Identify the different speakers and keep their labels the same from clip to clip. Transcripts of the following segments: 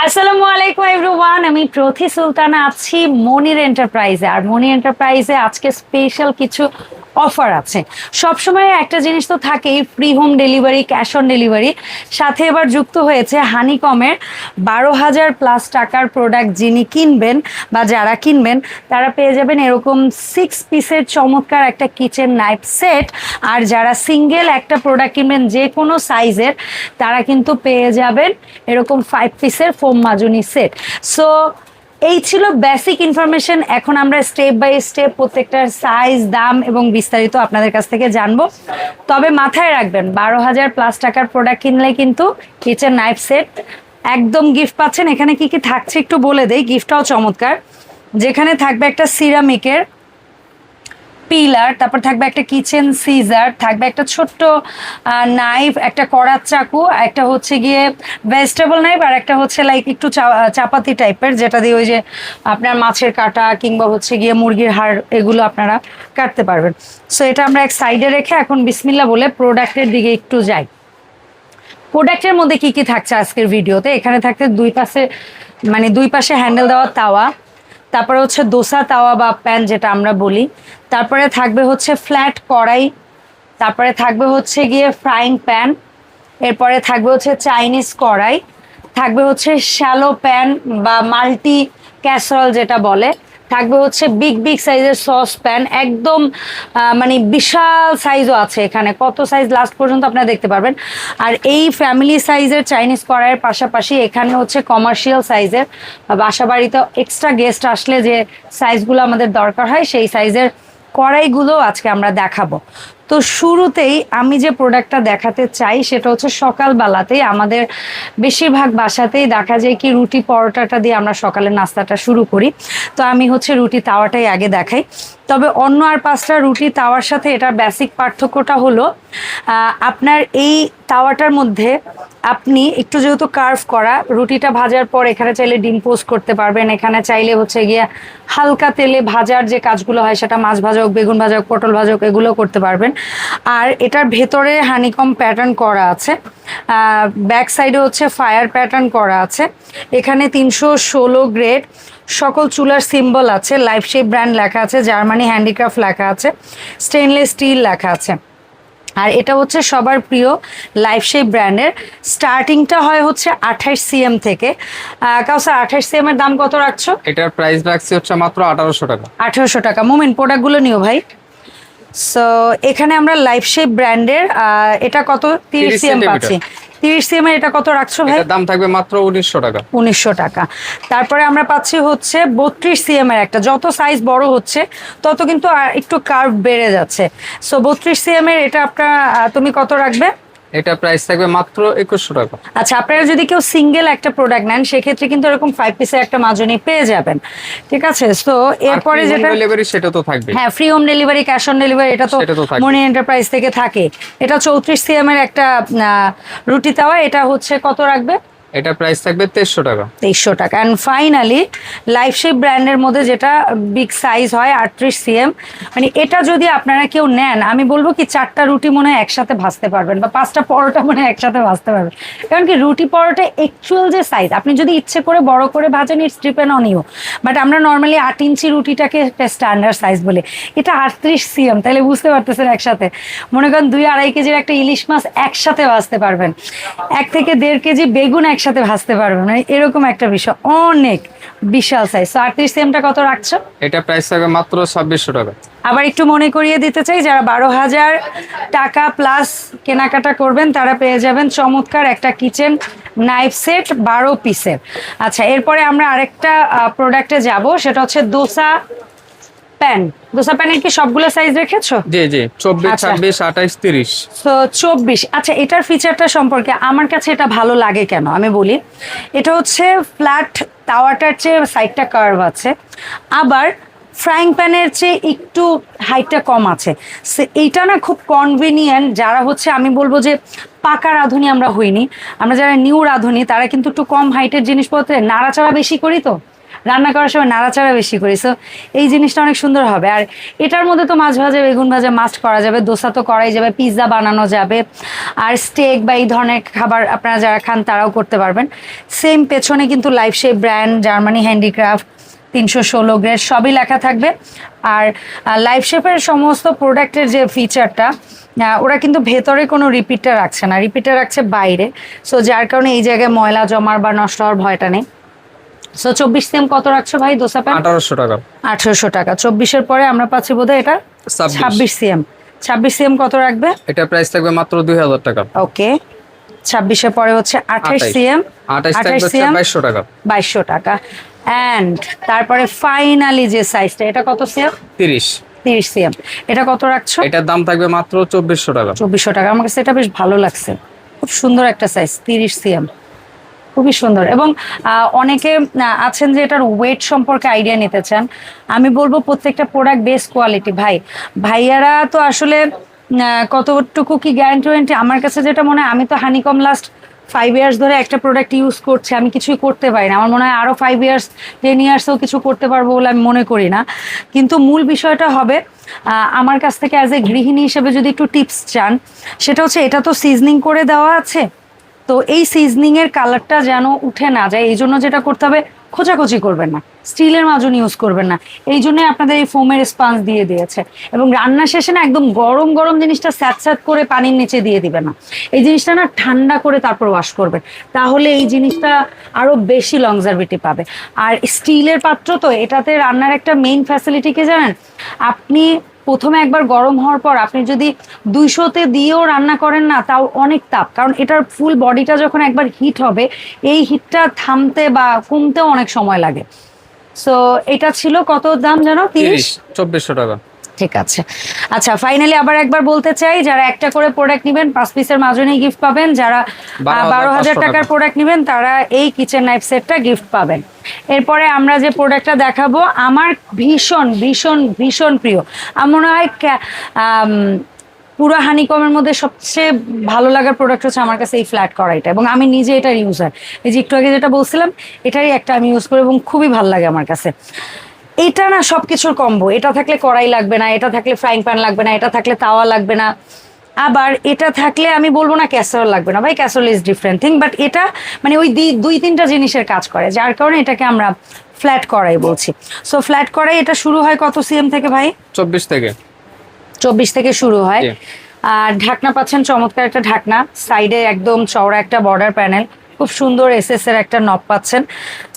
Speaker 1: আসসালামু আলাইকুম এভরিওয়ান, আমি প্রথি সুলতানা আছি মনির এন্টারপ্রাইজে। আর মনির এন্টারপ্রাইজে আজকে স্পেশাল কিছু অফার আছে। সবসময় একটা জিনিস তো থাকেই, free home delivery, cash on delivery. সাথে এবার যুক্ত হয়েছে হানিকমের 12,000+ টাকার প্রোডাক্ট যিনি কিনবেন বা যারা কিনবেন তারা পেয়ে যাবেন এরকম 6 পিসের চমৎকার একটা কিচেন নাইফ সেট। আর যারা সিঙ্গেল একটা প্রোডাক্ট কিনবেন যে কোনো সাইজের তারা কিন্তু পেয়ে যাবেন এরকম 5 পিসের ফোম মাজুনি সেট। সো এই ছিল বেসিক ইনফরমেশন। এখন আমরা স্টেপ বাই স্টেপ প্রত্যেকটার সাইজ, দাম এবং বিস্তারিত আপনাদের কাছ থেকে জানবো। তবে মাথায় রাখবেন 12,000+ টাকার প্রোডাক্ট কিনলে কিন্তু কিচেন নাইফ সেট একদম গিফট পাচ্ছেন। এখানে কি কি থাকছে একটু বলে দেই, গিফটটাও চমৎকার। যেখানে থাকবে একটা সিরামিকের পিলার, তারপর থাকবে একটা কিচেন সিজার, থাকবে একটা ছোট্ট নাইফ, একটা কড়ার চাকু, একটা হচ্ছে গিয়ে ভেজিটেবল নাইফ, আর একটা হচ্ছে লাইক একটু চাপাতি টাইপের, যেটা দিয়ে ওই যে আপনার মাছের কাটা কিংবা হচ্ছে গিয়ে মুরগির হাড় এগুলো আপনারা কাটতে পারবেন। সো এটা আমরা এক সাইডে রেখে এখন বিসমিল্লাহ বলে প্রোডাক্টের দিকে একটু যাই। প্রোডাক্টের মধ্যে কি কি থাকছে আজকের ভিডিওতে, এখানে থাকতে দুই পাশে হ্যান্ডেল দেওয়া তাওয়া, তারপরে হচ্ছে দোসা তাওয়া বা প্যান যেটা আমরা বলি, তারপরে থাকবে হচ্ছে ফ্ল্যাট কড়াই, তারপরে থাকবে হচ্ছে গিয়ে ফ্রাইং প্যান, এরপরে থাকবে হচ্ছে চাইনিজ কড়াই, থাকবে হচ্ছে শ্যালো প্যান বা মাল্টি ক্যাসারোল যেটা বলে, থাকবে হচ্ছে বিগ বিগ সাইজের সস প্যান, একদম মানে বিশাল সাইজও আছে এখানে, কত সাইজ লাস্ট পর্যন্ত আপনারা দেখতে পারবেন। আর এই ফ্যামিলি সাইজের চাইনিজ কড়াইয়ের পাশাপাশি এখানে হচ্ছে কমার্শিয়াল সাইজের, বাসা বাড়িতে এক্সট্রা গেস্ট আসলে যে সাইজগুলো আমাদের দরকার হয় সেই সাইজের কড়াইগুলো আজকে আমরা দেখাবো। তো শুরুতেই আমি যে প্রোডাক্টটা দেখাতে চাই সেটা হচ্ছে সকালবেলাতেই আমাদের বেশিরভাগ বাসাতেই দেখা যায় কি রুটি পরোটাটা দিয়ে আমরা সকালের নাস্তাটা শুরু করি। তো আমি হচ্ছে রুটি তাওয়াটাই আগে দেখাই। তবে অন্য আর 5টা রুটি তাওয়ার সাথে এটার বেসিক পার্থক্যটা হলো আপনার এই তাওয়াটার মধ্যে আপনি একটু যেহেতু কার্ভ করা, রুটিটা ভাজার পর এখানে চাইলে ডিম পোস্ট করতে পারবেন, এখানে চাইলে হচ্ছে গিয়ে হালকা তেলে ভাজার যে কাজগুলো হয় সেটা মাছ ভাজা হোক, বেগুন ভাজা হোক, পটল ভাজা হোক, এগুলো করতে পারবেন। আর এটার ভেতরে হানিকম প্যাটার্ন করা আছে, ব্যাক সাইডে হচ্ছে ফায়ার প্যাটার্ন করা আছে। এখানে 316 গ্রেড সকল চুলার সিম্বল আছে, লাইফ শেপ ব্র্যান্ড লেখা আছে, জার্মানি হ্যান্ডিক্রাফট লেখা আছে, স্টেনলেস স্টিল লেখা আছে। আর এটা হচ্ছে সবার প্রিয় লাইফ শেপ ব্র্যান্ডের। স্টার্টিংটা হয় হচ্ছে 28 সিএম থেকে। কাউসার 28 সিএম এর দাম কত রাখছো?
Speaker 2: এটার প্রাইস রাখছি হচ্ছে মাত্র 1800 টাকা।
Speaker 1: 1800 টাকা। মুমিন প্রোডাক্টগুলো নিও ভাই। সো এখানে আমরা লাইফ শেপ ব্র্যান্ডের এটা কত 30 সিএম পাচ্ছি। 30 সিএম এর এটা কত রাখছো ভাই?
Speaker 2: এটার দাম থাকবে মাত্র 1900 টাকা।
Speaker 1: 1900 টাকা। তারপরে আমরা পাচ্ছি হচ্ছে 32 সিএম এর একটা, যত সাইজ বড় হচ্ছে তত কিন্তু একটু কার্ভ বেড়ে যাচ্ছে। সো 32 সিএম এর এটা আপনার তুমি কত রাখবে?
Speaker 2: এটা প্রাইস থাকবে মাত্র 2100 টাকা।
Speaker 1: আচ্ছা, আপনারা যদি কেউ সিঙ্গেল একটা প্রোডাক্ট নেন সেক্ষেত্রে কিন্তু এরকম 5 পিসের একটা মাজনি পেয়ে যাবেন। ঠিক আছে। তো এরপরে যেটা
Speaker 2: ডেলিভারি সেটা তো থাকবে।
Speaker 1: হ্যাঁ, free home delivery, cash on delivery এটা তো মনি এন্টারপ্রাইজ থেকে থাকে। এটা 34 সিএম এর একটা রুটি তাওয়া, এটা হচ্ছে কত রাখবে?
Speaker 2: এটা প্রাইস থাকবে 2300 টাকা।
Speaker 1: 2300 টাকা। অ্যান্ড ফাইনালি লাইফ শেপ ব্র্যান্ডের মধ্যে যেটা বিগ সাইজ হয় 38 সিএম, মানে এটা যদি আপনারা কেউ নেন আমি বলবো কি 4টা রুটি মনে হয় একসাথে ভাজতে পারবেন, বা 5টা পরোটা মনে হয় একসাথে ভাজতে পারবেন। কারণ কি রুটি পরোটা অ্যাকচুয়াল যে সাইজ, আপনি যদি ইচ্ছে করে বড় করে ভাজেন it's depend on you, but আমরা নর্মালি 8 ইঞ্চি রুটিটাকে একটা স্ট্যান্ডার্ড সাইজ বলি। এটা 38 সিএম, তাহলে বুঝতে পারতেছেন একসাথে মনে করেন 2-2.5 কেজির একটা ইলিশ মাছ একসাথে ভাজতে পারবেন, 1 থেকে 1.5 কেজি বেগুন একসাথে ভাজতে পারবেন, মানে এরকম একটা বিষয়, অনেক বিশাল সাইজ। 38 সিএমটা কত রাখছো?
Speaker 2: এটা প্রাইস থাকবে মাত্র 2600 টাকা।
Speaker 1: আবার একটু মনে করিয়ে দিতে চাই, যারা 12,000 টাকা প্লাস কেনাকাটা করবেন তারা পেয়ে যাবেন চমৎকার একটা কিচেন নাইফ সেট 12 পিসের। আচ্ছা, এরপরে আমরা আরেকটা প্রোডাক্টে যাব, সেটা হচ্ছে দোসা প্যান। দোসা প্যানের কি সবগুলো সাইজ রেখেছো?
Speaker 2: জি জি, 24, 26, 28, 30।
Speaker 1: তো 24। আচ্ছা, এটার ফিচারটা সম্পর্কে আমার কাছে এটা ভালো লাগে কেন আমি বলি। এটা হচ্ছে ফ্ল্যাট তাওয়াটার চেয়ে সাইডটা কার্ভ আছে, আবার ফ্রাইং প্যানের চেয়ে একটু হাইটটা কম আছে। এইটা না খুব কনভিনিয়েন্ট, যারা হচ্ছে আমি বলবো যে পাকা রাঁধুনি আমরা হইনি, আমরা যারা নিউ রাঁধুনি তারা কিন্তু একটু কম হাইটের জিনিসপত্রে নাড়াচাড়া বেশি করি, তো রান্না করার সময় নাড়াচাড়া বেশি করি, সো এই জিনিসটা অনেক সুন্দর হবে। আর এটার মধ্যে তো মাছ ভাজা বেগুন ভাজা মাস্ট করা যাবে, দোসা তো করাই যাবে, পিৎজা বানানো যাবে, আর স্টেক বা এই ধরনের খাবার আপনারা যারা খান তারাও করতে পারবেন। সেম পেছনে কিন্তু life shape brand, Germany handicraft, 316 grade সবই লেখা থাকবে। আর লাইফ শেপের সমস্ত প্রোডাক্টের যে ফিচারটা, ওরা কিন্তু ভেতরে কোনো রিপিটার রাখছে না, রিপিটার রাখছে বাইরে। সো যার কারণে এই জায়গায় ময়লা জমার বা নষ্ট হওয়ার ভয়টা নেই। সো 24 সিএম কত রাখছো ভাই দোসা প্যান?
Speaker 2: 1800 টাকা।
Speaker 1: 1800 টাকা। 24-এর পরে আমরা পাচ্ছি বোধহয় এটা 26 সিএম। 26 সিএম কত রাখবে?
Speaker 2: এটা প্রাইস থাকবে মাত্র 2000 টাকা।
Speaker 1: ওকে, 26-এর পরে হচ্ছে 28 সিএম।
Speaker 2: 28 থাকবে 2200 টাকা।
Speaker 1: 2200 টাকা। অ্যান্ড তারপরে ফাইনালি যে সাইজটা, এটা কত সিএম?
Speaker 2: 30
Speaker 1: সিএম। এটা কত রাখছো?
Speaker 2: এটার দাম থাকবে মাত্র 2400 টাকা।
Speaker 1: 2400 টাকা। আমার কাছে এটা বেশ ভালো লাগছে, খুব সুন্দর একটা সাইজ, 30 সিএম, খুবই সুন্দর। এবং অনেকে আছেন যে এটার ওয়েট সম্পর্কে আইডিয়া নিতে চান। আমি বলবো প্রত্যেকটা প্রোডাক্ট বেস্ট কোয়ালিটি। ভাইয়ারা তো আসলে কতটুকু কি গ্যারান্টি ওয়ারেন্টি, আমার কাছে যেটা মনে হয়, আমি তো হানিকম লাস্ট 5 ইয়ার্স ধরে একটা প্রোডাক্ট ইউজ করছি, আমি কিছুই করতে পারি না। আমার মনে হয় আরও 5 ইয়ার্স 10 ইয়ার্সও কিছু করতে পারবো বলে আমি মনে করি না। কিন্তু মূল বিষয়টা হবে, আমার কাছ থেকে অ্যাজ এ গৃহিণী হিসেবে যদি একটু টিপস চান, সেটা হচ্ছে এটা তো সিজনিং করে দেওয়া আছে, তো এই সিজনিং এর কালারটা যেন উঠে না যায়, এই জন্য যেটা করতে হবে, খোঁচাখুচি করবেন না, স্টিলের মাজুন ইউজ করবেন না। এই জন্য আপনাদের এই ফোমের স্পঞ্জ দিয়ে দিয়েছে। এবং রান্না শেষে না একদম গরম গরম জিনিসটা স্যাঁত স্যাঁত করে পানির নিচে দিয়ে দিবে না, এই জিনিসটা না ঠান্ডা করে তারপর ওয়াশ করবেন, তাহলে এই জিনিসটা আরো বেশি লংজারভিটি পাবে। আর স্টিলের পাত্র তো, এটাতে রান্নার একটা মেইন ফ্যাসিলিটি কি জানেন, আপনি প্রথমে একবার গরম হওয়ার পর আপনি যদি 200-তে দিয়েও রান্না করেন না, তাও অনেক তাপ, কারণ এটার ফুল বডিটা যখন একবার হিট হবে, এই হিটটা থামতে বা কমতেও অনেক সময় লাগে। সো এটা ছিল কত দাম জানো?
Speaker 2: 2400 টাকা।
Speaker 1: ঠিক আছে। আচ্ছা, ফাইনালি আবার একবার বলতে চাই, যারা একটা করে প্রোডাক্ট নেবেন 5 পিসের মাজনি গিফট পাবেন, যারা 12,000 টাকার প্রোডাক্ট নেবেন তারা এই কিচেন নাইফ সেটটা গিফট পাবেন। এরপরে আমরা যে প্রোডাক্টটা দেখাবো আমার ভীষণ ভীষণ ভীষণ প্রিয়, আমার মনে হয় পুরো হানিকমের মধ্যে সবচেয়ে ভালো লাগার প্রোডাক্ট হচ্ছে আমার কাছে এই ফ্ল্যাট কড়াইটা, এবং আমি নিজে এটার ইউজার। এই যে একটু আগে যেটা বলছিলাম, এটারই একটা আমি ইউজ করি এবং খুবই ভালো লাগে আমার কাছে। এটা না সবকিছুর কম্বো, এটা থাকলে কড়াই লাগবে না, এটা থাকলে ফ্রাইং প্যান লাগবে না, এটা থাকলে তাওয়া লাগবে না, আবার এটা থাকলে আমি বলবো না ক্যাসারোল লাগবে না, ভাই casserole is different thing, but এটা মানে ওই 2-3টা জিনিসের কাজ করে, যার কারণে এটাকে আমরা ফ্ল্যাট কড়াই বলছি। সো ফ্ল্যাট কড়াই এটা শুরু হয় কত সিএম থেকে ভাই? 24 থেকে শুরু হয়। আর ঢাকনা পাচ্ছেন চমৎকার একটা ঢাকনা, সাইডে একদম চওড়া একটা বর্ডার প্যানেল, খুব সুন্দর এসএস এর একটা নব পাচ্ছেন।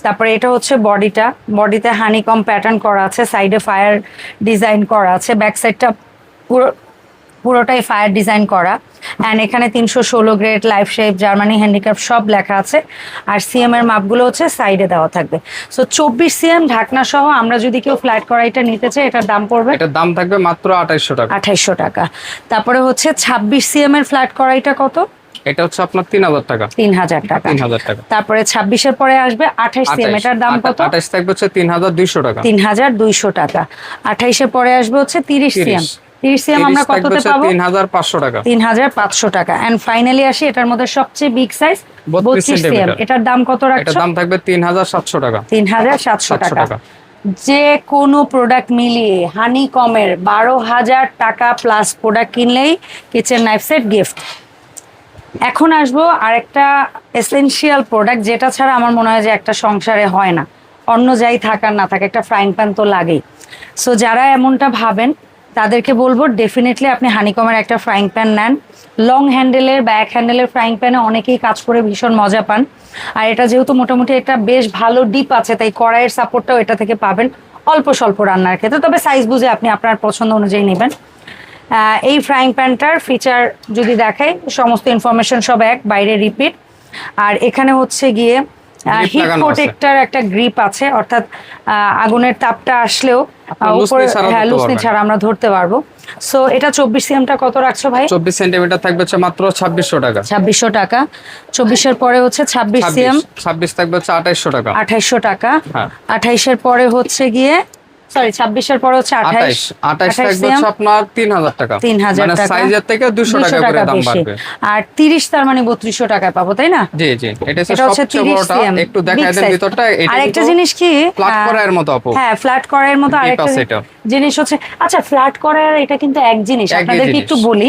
Speaker 1: তারপরে এটা হচ্ছে বডিটা, বডিতে হানিকম প্যাটার্ন করা আছে, সাইডে ফায়ার ডিজাইন করা আছে, ব্যাক সাইডটা পুরোটাই ফায়ার ডিজাইন করা। অ্যান্ড এখানে 316 grade, life shape, Germany handicraft সব লেখা আছে। আর সিএম এর মাপগুলো হচ্ছে সাইডে দেওয়া থাকবে। সো 24 সিএম ঢাকনা সহ আমরা যদি কেউ ফ্ল্যাট কড়াইটা নিতে চাই, এটার দাম পড়বে,
Speaker 2: এটার দাম থাকবে মাত্র 2800 টাকা।
Speaker 1: 2800 টাকা। তারপরে হচ্ছে 26 সিএম এর ফ্ল্যাট কড়াইটা কত?
Speaker 2: এটা হচ্ছে আপনার 3000 টাকা।
Speaker 1: 3000 টাকা।
Speaker 2: 3000 টাকা।
Speaker 1: তারপরে 26-এর পরে আসবে 28 সিএম, এটার দাম কত?
Speaker 2: 28 থাকবে হচ্ছে 3200 টাকা।
Speaker 1: 3200 টাকা। 28-এর পরে আসবে হচ্ছে 30 সিএম। 30 সিএম আমরা কততে পাবো?
Speaker 2: 3500 টাকা।
Speaker 1: 3500 টাকা। এন্ড ফাইনালি আসি এটার মধ্যে সবচেয়ে বিগ সাইজ 32 সিএম, এটার দাম কত রাখছো?
Speaker 2: এটার দাম থাকবে 3700 টাকা।
Speaker 1: 3700 টাকা। যে কোনো প্রোডাক্ট মিলিয়ে হানিকমের 12,000 টাকা প্লাস প্রোডাক্ট কিনলেই কিচেন নাইফ সেট গিফট। এখন আসবো আরেকটা এসেনশিয়াল প্রোডাক্ট, যেটা ছাড়া আমার মনে হয় যে একটা সংসারে হয় না, অন্য যাই থাকার না থাকে একটা ফ্রাইং প্যান তো লাগেই। সো যারা এমনটা ভাবেন তাদেরকে বলবো ডেফিনেটলি আপনি হানিকমের একটা ফ্রাইং প্যান নেন। লং হ্যান্ডেলের বা এক হ্যান্ডেলের ফ্রাইং প্যানে অনেকেই কাজ করে ভীষণ মজা পান, আর এটা যেহেতু মোটামুটি একটা বেশ ভালো ডিপ আছে, তাই কড়াইয়ের সাপোর্টটাও এটা থেকে পাবেন অল্প স্বল্প রান্নার ক্ষেত্রে, তবে সাইজ বুঝে আপনি আপনার পছন্দ অনুযায়ী নেবেন। এই ফ্রাইং প্যানটার ফিচার যদি দেখাই, সমস্ত ইনফরমেশন সব এক, বাইরে রিপিট। আর এখানে হচ্ছে গিয়ে হিট প্রোটেক্টর একটা গ্রিপ আছে, অর্থাৎ আগুনের তাপটা আসলেও উপরে লুসনি ছাড়া আমরা ধরতে পারবো। সো এটা 24 সিএমটা কত রাখছো ভাই?
Speaker 2: 24 সেন্টিমিটার থাকবে হচ্ছে মাত্র 2600 টাকা।
Speaker 1: 2600 টাকা। 24-এর পরে হচ্ছে 26 সিএম,
Speaker 2: 26 থাকবে হচ্ছে 2800 টাকা।
Speaker 1: 2800 টাকা।
Speaker 2: 28
Speaker 1: এর পরে হচ্ছে গিয়ে সরি 26-এর পরে হচ্ছে 28
Speaker 2: 28 থাকবে হচ্ছে আপনার 3000 টাকা
Speaker 1: 3000
Speaker 2: মানে
Speaker 1: টাকা
Speaker 2: সাইজের থেকে 200 টাকা করে দাম
Speaker 1: বেশি।
Speaker 2: বাড়বে।
Speaker 1: আর 30 তার মানে 3200 টাকায় পাবো, তাই না?
Speaker 2: জি জি, এটা
Speaker 1: এটা হচ্ছে
Speaker 2: সবচেয়ে
Speaker 1: 30
Speaker 2: বড়টা।
Speaker 1: cm,
Speaker 2: একটু
Speaker 1: big
Speaker 2: দেখায় দেন
Speaker 1: size।
Speaker 2: ভিতরটা। এটা
Speaker 1: আর একটা জিনিস কি,
Speaker 2: ফ্ল্যাট করার মতো আপু।
Speaker 1: হ্যাঁ ফ্ল্যাট করার মতো। আরেকটা
Speaker 2: পাশে এটা।
Speaker 1: জিনিস হচ্ছে, আচ্ছা ফ্ল্যাট করার এটা কিন্তু এক জিনিস,
Speaker 2: একই
Speaker 1: আপনাদেরকে
Speaker 2: জিনিস।
Speaker 1: একটু বলি।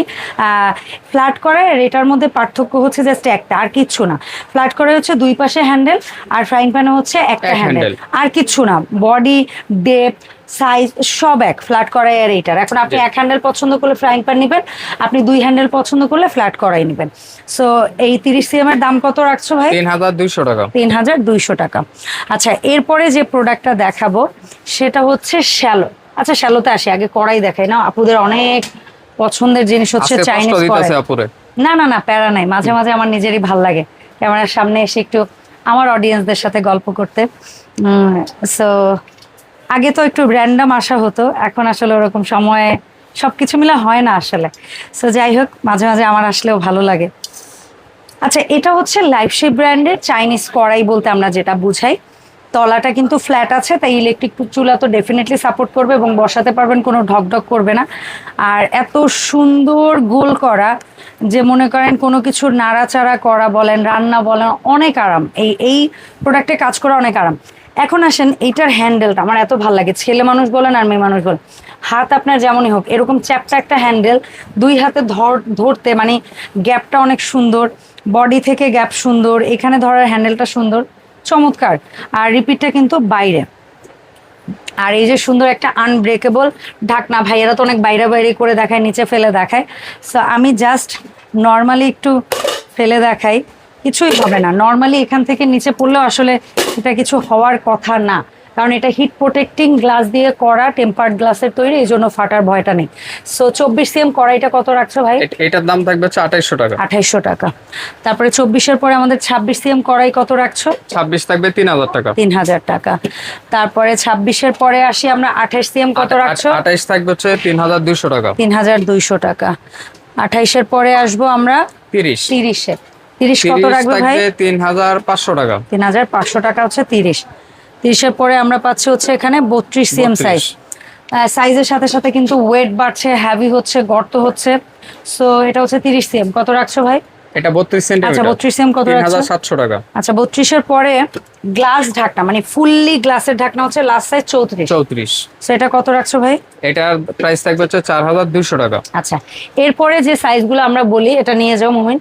Speaker 1: ফ্ল্যাট করার এটার মধ্যে পার্থক্য হচ্ছে জাস্ট একটা, আর কিচ্ছু না। ফ্ল্যাট করে হচ্ছে দুই পাশে হ্যান্ডেল, আর ফ্রাইং প্যানে হচ্ছে একটা
Speaker 2: এক
Speaker 1: হ্যান্ডেল,
Speaker 2: handle।
Speaker 1: আর কিচ্ছু না। বডি, ডেপথ, সাইজ সব এক ফ্ল্যাট করাই আর এইটার। এখন আপনি
Speaker 2: জি।
Speaker 1: এক হ্যান্ডেল পছন্দ করলে ফ্রাইং প্যান নেবেন, আপনি দুই হ্যান্ডেল পছন্দ করলে ফ্ল্যাট করাই নেবেন। সো এই 30 cm এর দাম কত রাখছো ভাই?
Speaker 2: 3200 টাকা।
Speaker 1: 3200 টাকা। আচ্ছা এরপরে যে প্রোডাক্টটা দেখাবো সেটা হচ্ছে শ্যালো। আচ্ছা শ্যালোতে আসি, আগে কড়াই দেখাই না। আপুদের অনেক পছন্দের জিনিস হচ্ছে
Speaker 2: আজকে কষ্ট
Speaker 1: চাইনিজ
Speaker 2: দিতেছে
Speaker 1: কড়াই।
Speaker 2: আপুরে।
Speaker 1: না না না, প্যারা নাই। মাঝে মাঝে আমার নিজেরই ভাল লাগে ক্যামেরার সামনে এসে একটু আমার অডিয়েন্সদের সাথে গল্প করতে। সো আগে তো একটু র্যান্ডম আসা হতো, এখন আসলে ওরকম সময়ে সবকিছু মিলে হয় না আসলে। সো যাই হোক, মাঝে মাঝে আমার আসলেও ভালো লাগে। আচ্ছা এটা হচ্ছে লাইফশেপ ব্র্যান্ডের চাইনিজ কড়াই বলতে আমরা যেটা বুঝাই। তলাটা কিন্তু ফ্ল্যাট আছে, তাই ইলেকট্রিক চুলা তো ডেফিনেটলি সাপোর্ট করবে এবং বসাতে পারবেন, কোনো ঢকঢক করবে না। আর এত সুন্দর গোল করা যে মনে করেন কোনো কিছু নাড়াচাড়া করা বলেন, রান্না বলেন, অনেক আরাম। এই প্রোডাক্টে কাজ করা অনেক আরাম। এখন আসেন এইটার হ্যান্ডেলটা আমার এত ভালো লাগে। ছেলে মানুষ বলেন আর মেয়ে মানুষ বলেন, হাত আপনার যেমনই হোক, এরকম চ্যাপটা একটা হ্যান্ডেল দুই হাতে ধরতে মানে গ্যাপটা অনেক সুন্দর, বডি থেকে গ্যাপ সুন্দর, এখানে ধরার হ্যান্ডেলটা সুন্দর, চমৎকার। আর রিপিটটা কিন্তু বাইরে। আর এই যে সুন্দর একটা আনব্রেকেবল ঢাকনা, ভাইয়েরা তো অনেক বাইরে বাইরে করে দেখায়, নিচে ফেলে দেখায়। সো আমি জাস্ট নর্মালি একটু ফেলে দেখাই, কিছুই হবে না। নর্মালি এখান থেকে নিচে পড়লেও আসলে এটা কিছু হওয়ার কথা না, কারণ এটা হিট প্রোটেক্টিং গ্লাস দিয়ে করা, টেম্পার্ড গ্লাসের তৈরি, এই জন্য ফাটার ভয়টা নেই। সো 24 cm কড়াইটা কত রাখছো ভাই?
Speaker 2: এটার দাম থাকবে হচ্ছে 2800 টাকা।
Speaker 1: 2800 টাকা। তারপরে 24-এর পরে আমাদের 26 cm কড়াই কত রাখছো?
Speaker 2: 26 থাকবে 3000 টাকা।
Speaker 1: 3000 টাকা। তারপরে 26-এর পরে আসি আমরা, 28 cm কত রাখছো?
Speaker 2: 28 থাকবে হচ্ছে 3200 টাকা।
Speaker 1: 3200 টাকা। 28-এর পরে আসবো আমরা
Speaker 2: 30
Speaker 1: 30-এ। 30 কত
Speaker 2: 30
Speaker 1: রাখবে ভাই?
Speaker 2: থাকবে 3500 টাকা।
Speaker 1: 3500 টাকা হচ্ছে 30। 30-এর পরে আমরা পাচ্ছি হচ্ছে এখানে 32 cm সাইজ। সাইজের সাথে সাথে কিন্তু ওয়েট বাড়ছে, হ্যাভি হচ্ছে, গর্ত হচ্ছে। সো এটা হচ্ছে 30 cm কত রাখছো ভাই?
Speaker 2: এটা 32
Speaker 1: আচ্ছা
Speaker 2: সেন্টিমিটার।
Speaker 1: 32 cm কত রাখছো?
Speaker 2: 3700 টাকা।
Speaker 1: আচ্ছা 32-এর পরে গ্লাস ঢাকনা, মানে ফুললি গ্লাসের ঢাকনা হচ্ছে লাস্ট সাইজ 34।
Speaker 2: 34
Speaker 1: সো এটা কত রাখছো ভাই?
Speaker 2: এটার প্রাইস থাকবে হচ্ছে 4200 টাকা।
Speaker 1: আচ্ছা এরপরে যে সাইজগুলো আমরা বলি, এটা নিয়ে যাও মুমিন।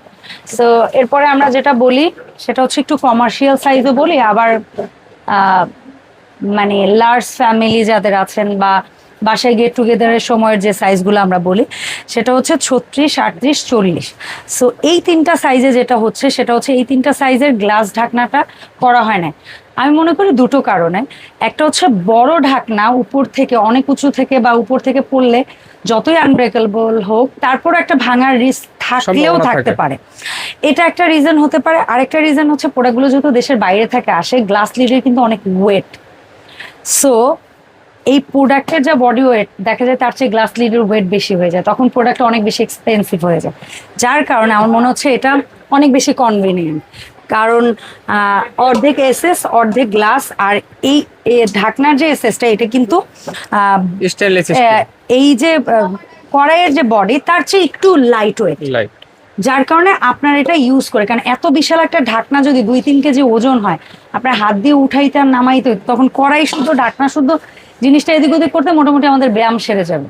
Speaker 1: সো এরপরে আমরা যেটা বলি সেটা হচ্ছে একটু কমার্শিয়াল সাইজও বলি, আবার মানে লার্জ ফ্যামিলি যাদের আছেন বা বাসায় গেট টুগেদারের সময়ের যে সাইজগুলো আমরা বলি সেটা হচ্ছে 36, 38, 40। সো এই তিনটা সাইজে যেটা হচ্ছে সেটা হচ্ছে এই তিনটা সাইজের গ্লাস ঢাকনাটা করা হয় না। আমি মনে করি দুটো কারণে। একটা হচ্ছে বড় ঢাকনা উপর থেকে অনেক উঁচু থেকে বা উপর থেকে পড়লে যতই আনব্রেকেবল হোক, তারপর একটা ভাঙার রিস্ক থাকলেও
Speaker 2: সম্ভাবনা
Speaker 1: থাকতে
Speaker 2: থাকে।
Speaker 1: পারে। এটা একটা রিজন হতে পারে। আরেকটা রিজন হচ্ছে প্রোডাক্টগুলো যেহেতু দেশের বাইরে থেকে আসে, গ্লাস লিডের কিন্তু অনেক ওয়েট। সো এই প্রোডাক্টের যা বডি ওয়েট দেখা যায় তার চেয়ে গ্লাস লিডের ওয়েট বেশি হয়ে যায়, তখন প্রোডাক্ট অনেক বেশি এক্সপেন্সিভ হয়ে যায়। যার কারণে আমার মনে হচ্ছে এটা অনেক বেশি কনভিনিয়েন্ট, কারণ অর্ধেক এসএস অর্ধেক গ্লাস। আর এই ঢাকনার যে এসএসটা এটা কিন্তু
Speaker 2: স্টেনলেস
Speaker 1: এই যে কড়াইয়ের যে বডি তার চেয়ে একটু লাইট ওয়েট,
Speaker 2: লাইট।
Speaker 1: যার কারণে আপনার এটা ইউজ করে, কারণ এত বিশাল একটা ঢাকনা যদি 2-3 কেজি ওজন হয়, আপনার হাত দিয়ে উঠাইতে আর নামাইতে তখন কড়াই শুদ্ধ ঢাকনা শুদ্ধ জিনিসটা এদিক ওদিক করতে মোটামুটি আমাদের ব্যায়াম সেরে যাবে।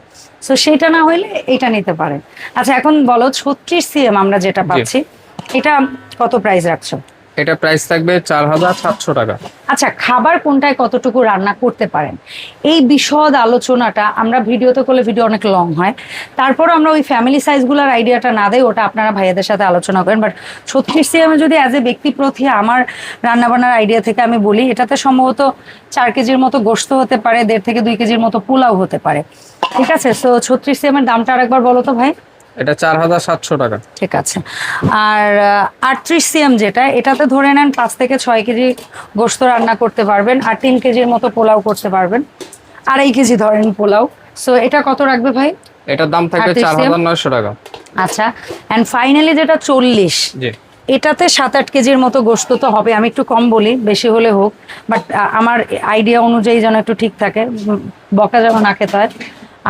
Speaker 1: সো সেটা না হইলে এটা নিতে পারেন। আচ্ছা এখন বলো 36 cm আমরা যেটা পাচ্ছি এটা কত প্রাইস রাখছো?
Speaker 2: এটা প্রাইস থাকবে 4700 টাকা।
Speaker 1: আচ্ছা খাবার কোনটায় কতটুকু রান্না করতে পারেন এই বিশদ আলোচনাটা আমরা ভিডিওতে করলে ভিডিও অনেক লং হয়, তারপর আমরা ওই ফ্যামিলি সাইজগুলোর আইডিয়াটা না দেই, ওটা আপনারা ভাইয়াদের সাথে আলোচনা করেন। বাট 36 cm যদি অ্যাজ এ ব্যক্তি প্রতি আমার রান্নাবান্নার আইডিয়া থেকে আমি বলি, এটাতে সম্ভবত 4 কেজির মতো গোশত হতে পারে, 1.5 থেকে 2 কেজির মতো পোলাও হতে পারে। ঠিক আছে, সো 36 cm এর দামটা আরেকবার বলো তো ভাই।
Speaker 2: এটা 4700 টাকা।
Speaker 1: ঠিক আছে। আর 38 cm যেটা, এটাতে ধরে নেন 5 থেকে 6 কেজি গোশত রান্না করতে পারবেন, আর 3 কেজির মতো পোলাও করতে পারবেন, 2.5 কেজি ধরেন পোলাও। সো এটা কত রাখবে ভাই?
Speaker 2: এটার দাম থাকবে
Speaker 1: 38 cm?
Speaker 2: 4900 টাকা।
Speaker 1: আচ্ছা, এন্ড ফাইনালি যেটা 40,
Speaker 2: জি
Speaker 1: এটাতে 7-8 কেজির মতো গোশত তো হবে, আমি একটু কম বলি, বেশি হলে হোক, বাট আমার আইডিয়া অনুযায়ী যেন একটু ঠিক থাকে, বকা যেন না খেতে হয়।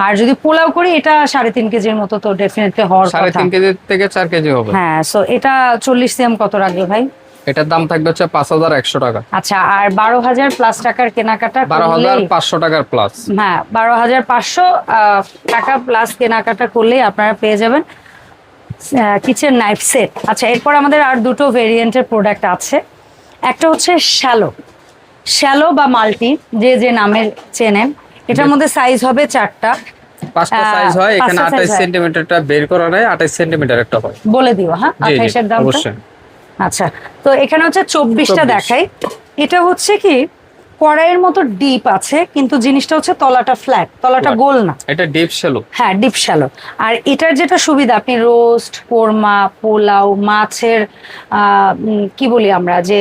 Speaker 1: আর যদি পোলাও করি এটা 3.5 কেজির মতো তো ডেফিনেটলি হওয়ার কথা।
Speaker 2: 3.5 কেজি থেকে 4 কেজি হবে।
Speaker 1: হ্যাঁ, সো এটা 40 সিএম কত রাখবে ভাই?
Speaker 2: এটার দাম থাকবে হচ্ছে 5100 টাকা।
Speaker 1: আচ্ছা, আর 12,000 প্লাস টাকার কেনাকাটা করলেই,
Speaker 2: 12500 টাকার প্লাস।
Speaker 1: হ্যাঁ 12,500 টাকা প্লাস কেনাকাটা করলেই আপনারা পেয়ে যাবেন কিচেন নাইফ সেট। আচ্ছা, এরপর আমাদের আর দুটো ভেরিয়েন্টের প্রোডাক্ট আছে। একটা হচ্ছে শ্যালো বা মাল্টি, যে যে নামে চেনেন। এটার মধ্যে সাইজ হবে 4টা,
Speaker 2: 5টা সাইজ হয়। এখানে
Speaker 1: 5টা size
Speaker 2: 28
Speaker 1: হয়।
Speaker 2: সেন্টিমিটারটা বের করা নাই, 28 সেন্টিমিটার একটা হয়।
Speaker 1: বলে দিও, হ্যাঁ
Speaker 2: জি, জি,
Speaker 1: 28-এর দামটা।
Speaker 2: অবশ্যই।
Speaker 1: আচ্ছা, তো এখানে হচ্ছে 24টা
Speaker 2: 24
Speaker 1: দেখাই। এটা হচ্ছে কি কড়াইয়ের মতো ডিপ আছে, কিন্তু জিনিসটা হচ্ছে তলাটা ফ্ল্যাট, তলাটা গোল না।
Speaker 2: এটা ডিপ শ্যালো।
Speaker 1: হ্যাঁ, ডিপ শ্যালো। আর এটার যেটা সুবিধা, আপনি রোস্ট, কোরমা, পোলাও, মাছের কি বলি আমরা, যে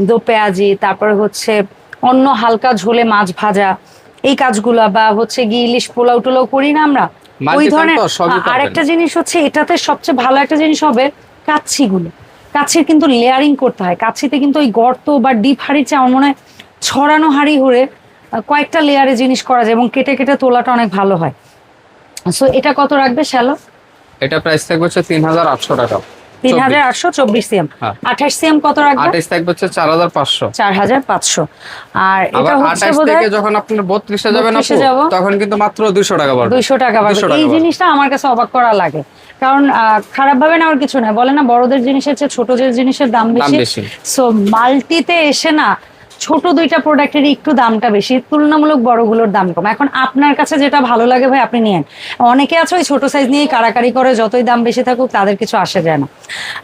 Speaker 1: দো পেঁয়াজি, তারপরে হচ্ছে অন্য হালকা ঝোলে মাছ ভাজা, এই কাজগুলা, বা হচ্ছে গি ইলিশ পোলাও টোলাও করি না আমরা, ওই
Speaker 2: Multi
Speaker 1: ধরনের।
Speaker 2: তো সবই পাবেন।
Speaker 1: আর একটা জিনিস হচ্ছে এটাতে সবচেয়ে ভালো একটা জিনিস হবে কাচ্ছিগুলো। কাচ্ছির কিন্তু লেয়ারিং করতে হয়, কাচ্ছিতে কিন্তু ওই গর্ত বা ডিপ হাঁড়ির চেয়ে আমার মনে হয় ছড়ানো হাঁড়ি হলে কয়েকটা লেয়ারে জিনিস করা যায় এবং কেটে কেটে তোলাটা অনেক ভালো হয়। সো এটা কত রাখবে শ্যালো?
Speaker 2: এটা প্রাইস থাকবে হচ্ছে 3800 টাকা।
Speaker 1: 3824 সিএম।
Speaker 2: হ্যাঁ।
Speaker 1: 28 সিএম কত রাখবে?
Speaker 2: 28 থাকবে হচ্ছে 4500।
Speaker 1: 4500। আর এটা
Speaker 2: আবার
Speaker 1: হচ্ছে
Speaker 2: 28
Speaker 1: বোধহয়
Speaker 2: থেকে যখন আপনার 32 এ যাবেন
Speaker 1: 32 এ
Speaker 2: আপু,
Speaker 1: যাবো,
Speaker 2: তখন কিন্তু মাত্র 200 টাকা বাড়বে।
Speaker 1: 200 টাকা বাড়বে।
Speaker 2: 200 টাকা
Speaker 1: এই
Speaker 2: বাড়বে।
Speaker 1: জিনিসটা আমার কাছে অবাক করা লাগে, কারণ খারাপ ভাবে নেওয়ার কিছু নাই, বলে না বড়দের জিনিসের চেয়ে ছোট যে জিনিসের দাম বেশি।
Speaker 2: বেশি।
Speaker 1: সো মাল্টিতে এসে না ছোট দুইটা প্রোডাক্টের একটু দামটা বেশি, তুলনামূলক বড়গুলোর দাম কম। এখন আপনার কাছে যেটা ভালো লাগে ভাই আপনি নিয়েন। অনেকে আছে ওই ছোট সাইজ নিয়েই কারাকারি করে, যতই দাম বেশি থাকুক তাদের কিছু আসে যায় না।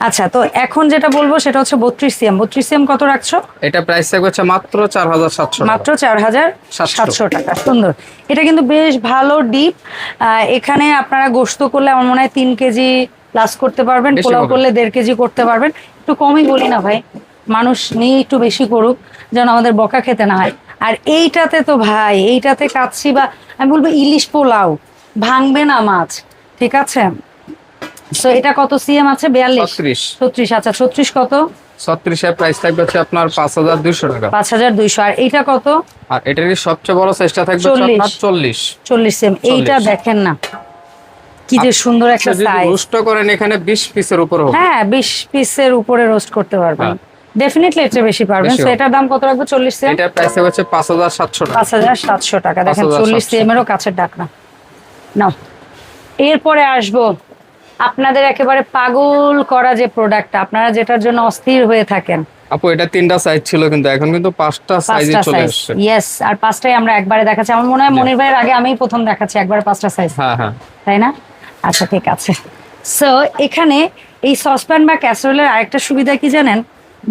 Speaker 1: আচ্ছা, তো এখন যেটা বলবো সেটা হচ্ছে 32 সিএম। 32 সিএম কত রাখছো?
Speaker 2: এটা প্রাইস থাকবে হচ্ছে মাত্র 4700 টাকা।
Speaker 1: মাত্র 4700 টাকা। সুন্দর, এটা কিন্তু বেশ ভালো ডিপ। এখানে আপনারা গোশত করলে আমার মনে হয় 3 কেজি প্লাস করতে পারবেন,
Speaker 2: বেশি
Speaker 1: পোলাও
Speaker 2: হবে।
Speaker 1: করলে 1.5 কেজি করতে পারবেন। একটু কমই বলি না ভাই, মানুষ নিয়ে একটু বেশি করুক, যেন আমাদের বকা খেতে না হয়। আর এইটাতে তো ভাই, এইটাতে কাচ্ছি বা আমি বলবো ইলিশ পোলাও, ভাঙবে না মাছ, ঠিক আছে। সো এটা কত সিএম আছে? 42, 36। আচ্ছা, 36 কত?
Speaker 2: 36 এর প্রাইস থাকবে হচ্ছে আপনার 5200 টাকা।
Speaker 1: 5200। আর এইটা কত?
Speaker 2: আর এটারই সবচেয়ে বড় সাইজটা থাকবে হচ্ছে আপনার 40
Speaker 1: সিএম। এইটা
Speaker 2: 40
Speaker 1: দেখেন না কি যে সুন্দর একটা
Speaker 2: যদি
Speaker 1: সাইজ।
Speaker 2: রোস্ট করেন এখানে 20 পিসের উপর হবে।
Speaker 1: হ্যাঁ, 20 পিসের উপরে রোস্ট করতে পারবেন,
Speaker 2: হ্যাঁ।
Speaker 1: ডেফিনেটলি এটা বেশি পারবেন।
Speaker 2: বেশি
Speaker 1: সো
Speaker 2: হবে।
Speaker 1: এটার দাম কত রাখবো? 40 সিএম।
Speaker 2: এটা প্রাইস হচ্ছে 5700 টাকা।
Speaker 1: 5700 টাকা। দেখেন
Speaker 2: 5700
Speaker 1: 40 সিএম এরও কাছের ডাকনা নাও। এরপরে আসবো আপনাদের একেবারে পাগল করা যে প্রোডাক্টটা, আপনারা যেটার জন্য অস্থির হয়ে থাকেন।
Speaker 2: আপু এটা 3টা সাইজ ছিল, কিন্তু এখন কিন্তু 5টা সাইজে
Speaker 1: 5টা
Speaker 2: চলে
Speaker 1: সাইজ,
Speaker 2: আসছে।
Speaker 1: ইয়েস। আর 5টাই আমরা একবারে দেখাচ্ছি। আমার মনে হয় মনির ভাইয়ের আগে আমিই প্রথম দেখাচ্ছি একবারে 5টা সাইজ,
Speaker 2: হ্যাঁ হ্যাঁ।
Speaker 1: তাই না? আচ্ছা, ঠিক আছে। সো এখানে এই সসপ্যান বা ক্যাসারোলের আরেকটা সুবিধা কি জানেন?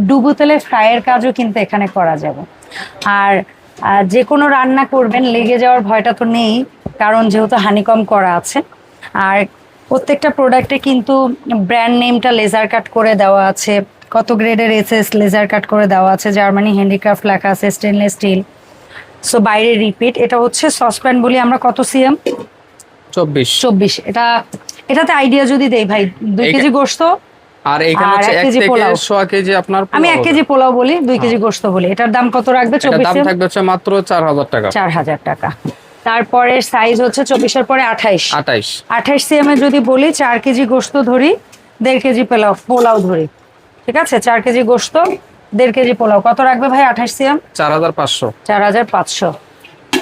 Speaker 1: ডুবো তেলে ফ্রাইয়ের কাজও কিন্তু এখানে করা যাবে। আর যে কোনো রান্না করবেন লেগে যাওয়ার ভয়টা তো নেই, কারণ যেহেতু হানিকম করা আছে। আর প্রত্যেকটা প্রোডাক্টে কিন্তু ব্র্যান্ড নেমটা লেজার কাট করে দেওয়া আছে, কত গ্রেডের এসএস লেজার কাট করে দেওয়া আছে, জার্মানি হ্যান্ডিক্রাফট লেখা আছে, স্টেনলেস স্টিল। সো বাইরে রিপিট। এটা হচ্ছে সসপ্যান বলি আমরা, কত সিএম? 24। এটাতে আইডিয়া যদি দেই ভাই, 2 কেজি গোশত,
Speaker 2: আর এখানে হচ্ছে
Speaker 1: 1
Speaker 2: 1
Speaker 1: কেজি
Speaker 2: থেকে
Speaker 1: পোলাও।
Speaker 2: 100 কেজি আপনার
Speaker 1: আমি 1
Speaker 2: পোলাও
Speaker 1: কেজি
Speaker 2: হবে।
Speaker 1: পোলাও বলি, 2 কেজি গোশত বলি। এটার দাম কত রাখবে?
Speaker 2: এটার
Speaker 1: 24
Speaker 2: দাম
Speaker 1: সিএম।
Speaker 2: থাকবে হচ্ছে মাত্র 4000 টাকা।
Speaker 1: 4000 টাকা। তারপরে সাইজ হচ্ছে 24-এর পরে 28। 28 সিএম এ যদি বলি 4 কেজি গোশত ধরি, 1.5 কেজি পোলাও ধরি, ঠিক আছে। 4 কেজি গোশত, 1.5 কেজি পোলাও, কত রাখবে ভাই 28 সিএম?
Speaker 2: 4500।
Speaker 1: 4500।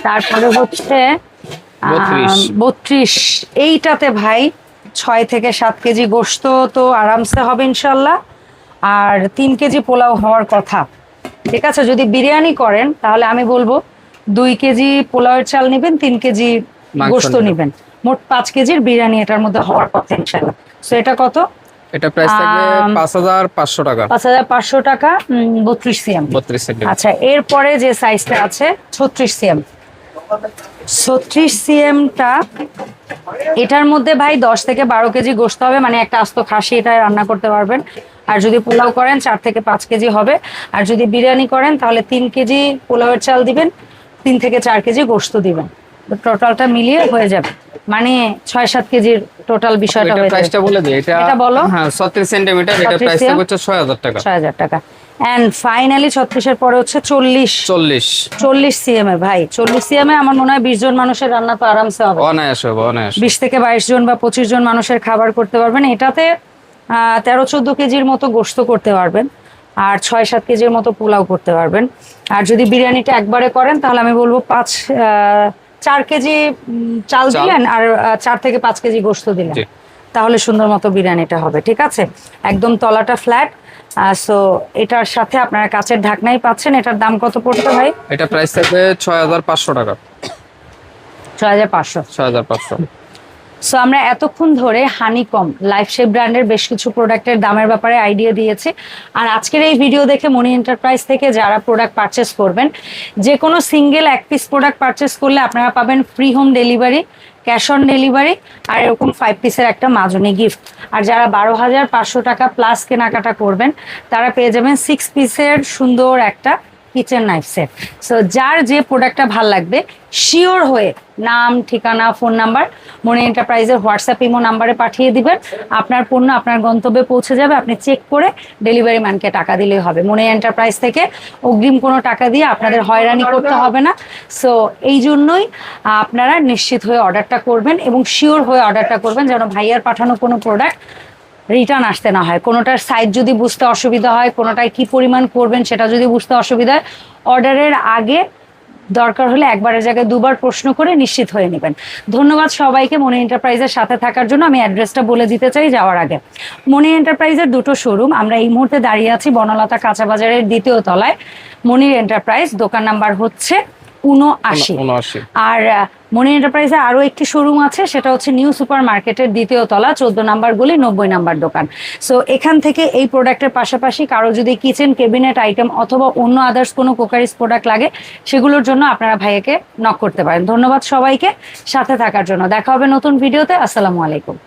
Speaker 1: তারপরে হচ্ছে
Speaker 2: 32।
Speaker 1: 32। এইটাতে ভাই 6 থেকে 7 কেজি গোশত তো আরামসে হবে ইনশাল্লাহ, আর 3 কেজি পোলাও হওয়ার কথা, ঠিক আছে। যদি বিরিয়ানি করেন তাহলে আমি বলবো 2 কেজি পোলাওয়ের চাল নেবেন, 3 কেজি
Speaker 2: মাংস
Speaker 1: গোশত
Speaker 2: নেবেন।
Speaker 1: নেবেন, মোট 5 কেজির বিরিয়ানি এটার মধ্যে হওয়ার কথা ইনশাল্লাহ। সো এটা কত?
Speaker 2: এটা প্রাইস থাকবে 5500 টাকা।
Speaker 1: 5500 টাকা। 32 সিএম।
Speaker 2: 32 সেন্টিমিটার।
Speaker 1: আচ্ছা, এরপরে যে সাইজটা আছে 36 সিএম। 36 সিএমটা, এটার মধ্যে ভাই 10 থেকে 12 কেজি গোশত হবে, মানে একটা আস্ত খাসি এটা রান্না করতে পারবেন। আর যদি পোলাও করেন 4 থেকে 5 কেজি হবে। আর যদি বিরিয়ানি করেন তাহলে 3 কেজি পোলাওয়ের চাল দিবেন, 3 থেকে 4 কেজি গোশত দিবেন, টোটালটা মিলিয়ে হয়ে যাবে মানে 6-7 কেজির টোটাল বিষয়টা
Speaker 2: এটা
Speaker 1: হয়ে
Speaker 2: প্রাইসটা
Speaker 1: যাবে।
Speaker 2: বলে দিই,
Speaker 1: এটা বলো।
Speaker 2: হ্যাঁ 36 সেন্টিমিটার, এটা
Speaker 1: 36
Speaker 2: প্রাইস থাকবে হচ্ছে 6000 টাকা।
Speaker 1: 6000 টাকা। এন্ড ফাইনালি 36 এর পরে হচ্ছে 40 সিএম এ ভাই, 40 সিএম এ আমার মনে হয় 20 জন মানুষের রান্না তো আরামসে হবে।
Speaker 2: অনায়াসে হবে, অনায়াসে।
Speaker 1: 20 থেকে 22 জন বা 25 জন মানুষের খাবার করতে পারবেন। এটাতে 13-14 কেজির মতো গোশত করতে পারবেন, আর 6-7 কেজির মতো পোলাও করতে পারবেন। আর যদি বিরিয়ানিটা একবারে করেন তাহলে আমি বলবো 4 কেজি চাল দিলেন আর 4 থেকে 5 কেজি গোশত দিলেন, তাহলে সুন্দর মতো বিরিয়ানিটা হবে। ঠিক আছে, একদম তলাটা ফ্ল্যাট। সো এটার সাথে আপনারা কাচের ঢাকনাই পাচ্ছেন। এটার দাম কত পড়ছে ভাই?
Speaker 2: এটা প্রাইস থাকবে 6500 টাকা।
Speaker 1: 6500। সো আমরা এতক্ষণ ধরে হানিকম লাইফশেপ ব্র্যান্ডের বেশ কিছু প্রোডাক্টের দামের ব্যাপারে আইডিয়া দিয়েছি। আর আজকের এই ভিডিও দেখে মনি এন্টারপ্রাইজ থেকে যারা প্রোডাক্ট পারচেস করবেন, যে কোনো সিঙ্গেল এক পিস প্রোডাক্ট পারচেস করলে আপনারা পাবেন free home delivery, cash on delivery, আর এরকম 5 পিসের একটা মাজনি গিফট। আর যারা 12,500 টাকা প্লাস কেনাকাটা করবেন তারা পেয়ে যাবেন 6 পিসের সুন্দর একটা কিচেন নাইফ সেট। সো যার যে প্রোডাক্টটা ভাল লাগবে শিওর হয়ে নাম, ঠিকানা, ফোন নাম্বার মনি এন্টারপ্রাইজের হোয়াটসঅ্যাপ ইমো নাম্বারে পাঠিয়ে দিবেন। আপনার পণ্য আপনার গন্তব্যে পৌঁছে যাবে, আপনি চেক করে ডেলিভারি ম্যানকে টাকা দিলেই হবে। মনি এন্টারপ্রাইজ থেকে অগ্রিম কোনো টাকা দিয়ে আপনাদের হয়রানি করতে হবে না। সো এই জন্যই আপনারা নিশ্চিত হয়ে অর্ডারটা করবেন এবং শিওর হয়ে অর্ডারটা করবেন, যেন ভাইয়ার পাঠানো কোনো প্রোডাক্ট রিটার্ন আসতে না হয়। কোনোটার সাইজ যদি বুঝতে অসুবিধা হয়, কোনোটায় কি পরিমাণ করবেন সেটা যদি বুঝতে অসুবিধা হয়, অর্ডারের আগে দরকার হলে একবারের জায়গায় দুবার প্রশ্ন করে নিশ্চিত হয়ে নেবেন। ধন্যবাদ সবাইকে মনি এন্টারপ্রাইজের সাথে থাকার জন্য। আমি অ্যাড্রেসটা বলে দিতে চাই যাওয়ার আগে। মনি এন্টারপ্রাইজের দুটো শোরুম। আমরা এই মুহূর্তে দাঁড়িয়ে আছি বনলতা কাঁচা বাজারের 2য় তলায়। মনি এন্টারপ্রাইজ দোকান নাম্বার হচ্ছে 79। আর মনি এন্টারপ্রাইজে আরো একটি শোরুম আছে, সেটা হচ্ছে নিউ সুপার মার্কেটের 2য় তলা, 14 নাম্বার গলি, 90 নাম্বার দোকান। সো এখান থেকে এই প্রোডাক্টের পাশাপাশি কারো যদি কিচেন ক্যাবিনেট আইটেম অথবা অন্য আদার্স কোনো কুকারিজ প্রোডাক্ট লাগে সেগুলোর জন্য আপনারা ভাইয়াকে নক করতে পারেন। ধন্যবাদ সবাইকে সাথে থাকার জন্য। দেখা হবে নতুন ভিডিওতে। আসসালামু আলাইকুম।